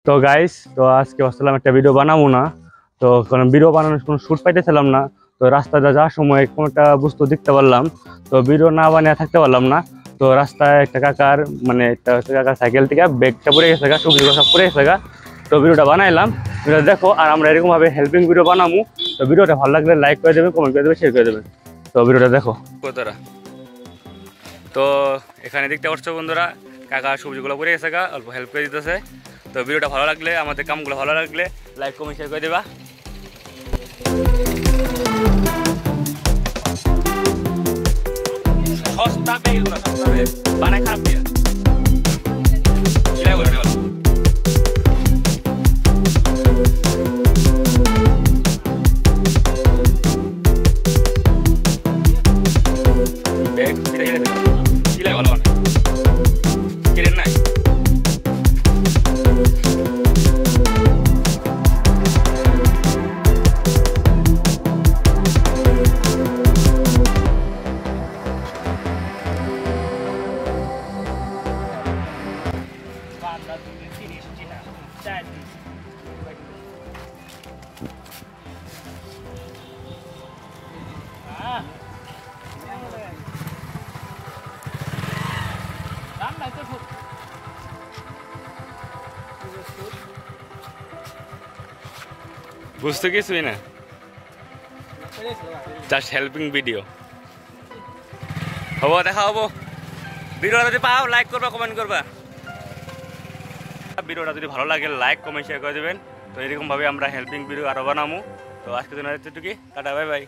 তো গাইস, তো আজকে ভাবছিলাম একটা ভিডিও বানাবো না। তো কারণ ভিডিও বানানোর কোনো শুট পাইতেছিলাম না। তো রাস্তায় যাওয়ার সময় কোনো একটা বস্তু দেখতে পারলাম, তো ভিডিও না বানিয়ে থাকতে পারলাম না। তো রাস্তায় একটা কাকার একটা কাকার সাইকেল থেকে ব্যাগটা পড়ে গেছে, সবজিগুলো সব পড়ে গেছে। তো ভিডিওটা বানাইলাম, ভিডিও দেখো। আর আমরা এরকম ভাবে হেল্পিং ভিডিও বানাবো। তো ভিডিওটা ভালো লাগলে লাইক করে দেবেন, কমেন্ট করে দেবেন, শেয়ার করে দেবেন। তো ভিডিওটা দেখো কতটা। তো এখানে দেখতে পাচ্ছ বন্ধুরা, কাকা সবজিগুলো পড়ে গেছে, অল্প হেল্প করে দিতেছে। তো ভিডিওটা ভালো লাগলে, আমাদের কামগুলো ভালো লাগলে লাইক কমেন্ট শেয়ার করে দেবা। সস্তা পেয়ে বানায় খারাপ দিয়ে বুঝতে কিছুই না, জাস্ট হেল্পিং ভিডিও হবো। দেখা হবো। ভিডিওটা যদি পাও লাইক করবা, কমেন্ট করবা। ভিডিওটা যদি ভালো লাগে লাইক কমেন্ট শেয়ার করে দেবেন। তো এরকম ভাবে আমরা হেল্পিং ভিডিও আরো বানাবো। তো আজকে জন্য এতটুকুই, টাটা, বাই বাই।